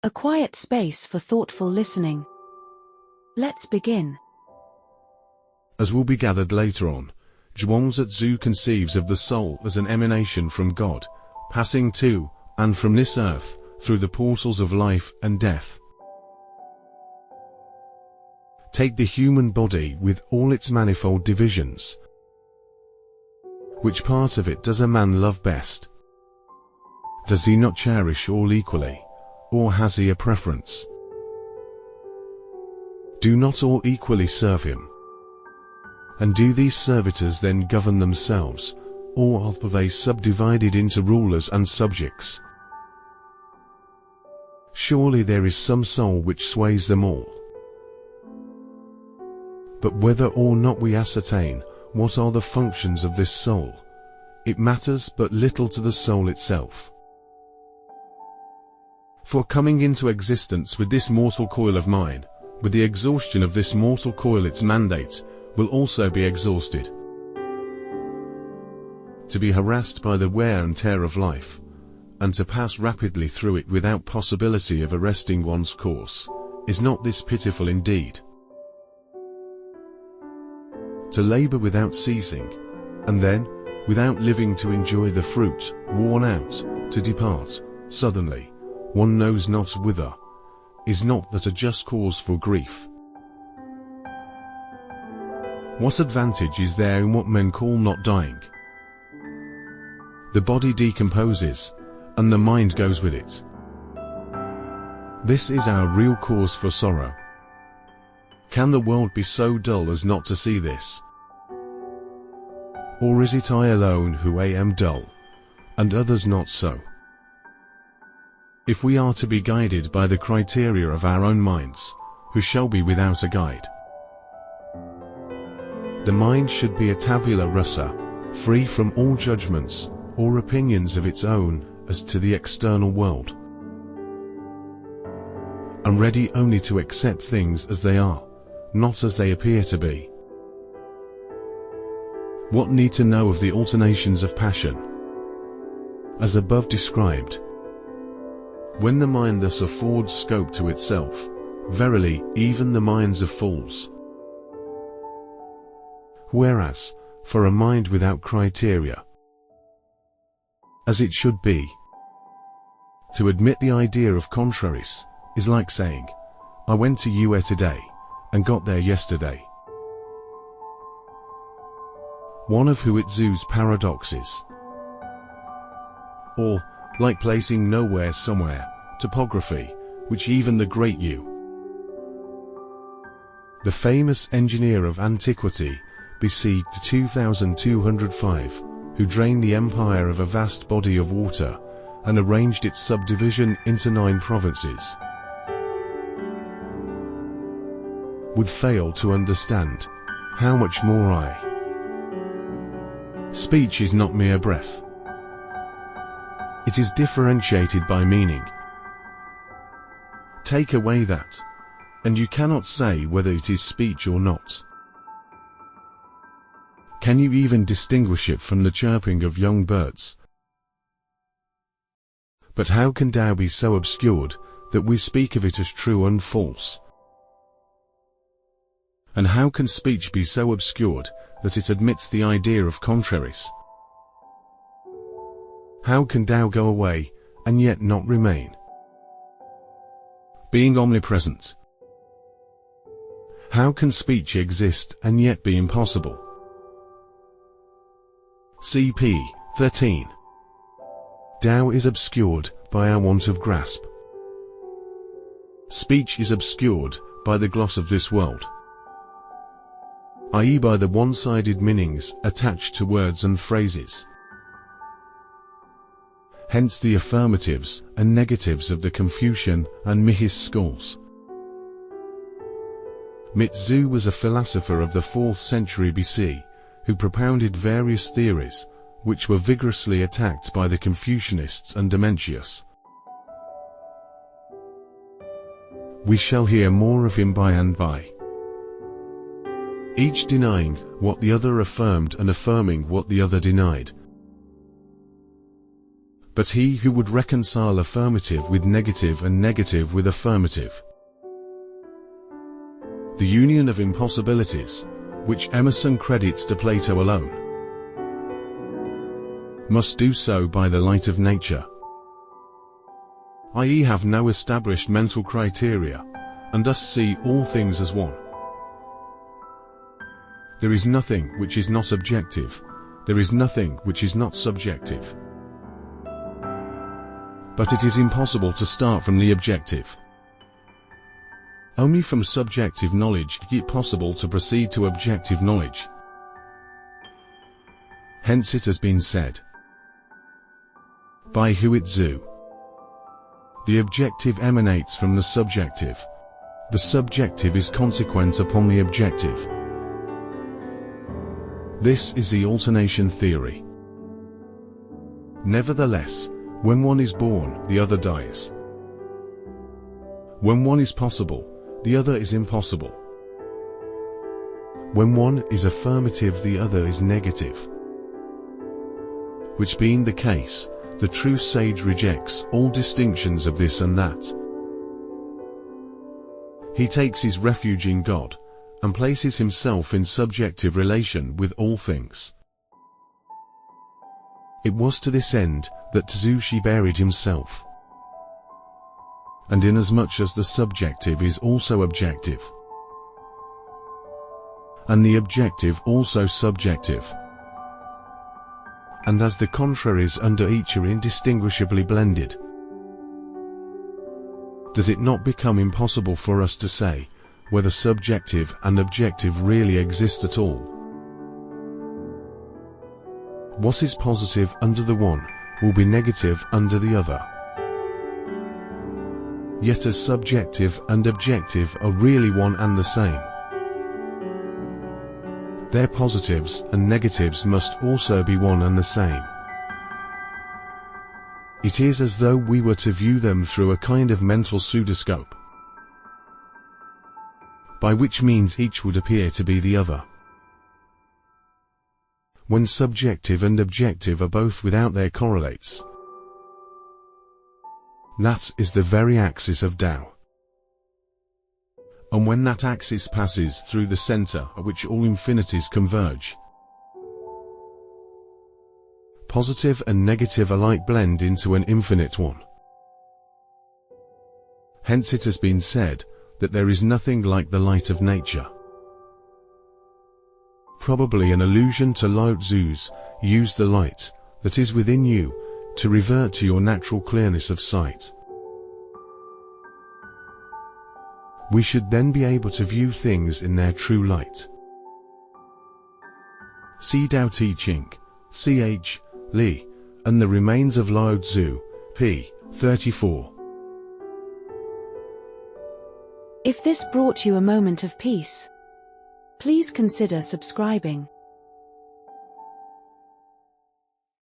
A quiet space for thoughtful listening. Let's begin. As will be gathered later on, Zhuangzi conceives of the soul as an emanation from God, passing to and from this earth through the portals of life and death. Take the human body with all its manifold divisions. Which part of it does a man love best? Does he not cherish all equally, or has he a preference? Do not all equally serve him? And do these servitors then govern themselves, or are they subdivided into rulers and subjects? Surely there is some soul which sways them all. But whether or not we ascertain what are the functions of this soul, it matters but little to the soul itself. For coming into existence with this mortal coil of mine, with the exhaustion of this mortal coil its mandate will also be exhausted. To be harassed by the wear and tear of life, and to pass rapidly through it without possibility of arresting one's course, is not this pitiful indeed? To labor without ceasing, and then, without living to enjoy the fruit, worn out, to depart, suddenly, one knows not whither, is not that a just cause for grief? What advantage is there in what men call not dying? The body decomposes, and the mind goes with it. This is our real cause for sorrow. Can the world be so dull as not to see this? Or is it I alone who am dull, and others not so? If we are to be guided by the criteria of our own minds, who shall be without a guide? The mind should be a tabula rasa, free from all judgments or opinions of its own as to the external world, and ready only to accept things as they are, not as they appear to be. What need to know of the alternations of passion? As above described, when the mind thus affords scope to itself, verily, even the minds of fools. Whereas, for a mind without criteria, as it should be, to admit the idea of contraries, is like saying, I went to Yue today, and got there yesterday. One of Huitzu's paradoxes. Or, like placing nowhere somewhere, topography, which even the great Yu, the famous engineer of antiquity, BC 2205, who drained the empire of a vast body of water, and arranged its subdivision into 9 provinces, would fail to understand, how much more I. Speech is not mere breath. It is differentiated by meaning. Take away that, and you cannot say whether it is speech or not. Can you even distinguish it from the chirping of young birds? But how can Tao be so obscured that we speak of it as true and false? And how can speech be so obscured that it admits the idea of contraries? How can Tao go away, and yet not remain? Being omnipresent. How can speech exist and yet be impossible? CP 13. Tao is obscured by our want of grasp. Speech is obscured by the gloss of this world, i.e. by the one-sided meanings attached to words and phrases. Hence the affirmatives and negatives of the Confucian and Mihis schools. Mitsu was a philosopher of the 4th century BC, who propounded various theories, which were vigorously attacked by the Confucianists and Dementius. We shall hear more of him by and by. Each denying what the other affirmed and affirming what the other denied. but he who would reconcile affirmative with negative and negative with affirmative. The union of impossibilities, which Emerson credits to Plato alone, must do so by the light of nature, i.e. have no established mental criteria, and thus see all things as one. There is nothing which is not objective, there is nothing which is not subjective. But it is impossible to start from the objective. Only from subjective knowledge is it possible to proceed to objective knowledge. Hence it has been said by Hu Zhu, the objective emanates from the subjective. The subjective is consequent upon the objective. This is the alternation theory. Nevertheless, when one is born, the other dies. When one is possible, the other is impossible. When one is affirmative, the other is negative. Which being the case, the true sage rejects all distinctions of this and that. He takes his refuge in God, and places himself in subjective relation with all things. It was to this end that Tzu buried himself. And inasmuch as the subjective is also objective, and the objective also subjective, and as the contraries under each are indistinguishably blended, does it not become impossible for us to say whether subjective and objective really exist at all? What is positive under the one will be negative under the other. Yet as subjective and objective are really one and the same, their positives and negatives must also be one and the same. It is as though we were to view them through a kind of mental pseudoscope, by which means each would appear to be the other. When subjective and objective are both without their correlates, that is the very axis of Tao. And when that axis passes through the center at which all infinities converge, positive and negative alike blend into an infinite one. Hence it has been said that there is nothing like the light of nature. Probably an allusion to Lao Tzu's "use the light that is within you to revert to your natural clearness of sight." We should then be able to view things in their true light. See Tao Te Ching, Ch. Li, and the Remains of Lao Tzu, p. 34. If this brought you a moment of peace, please consider subscribing.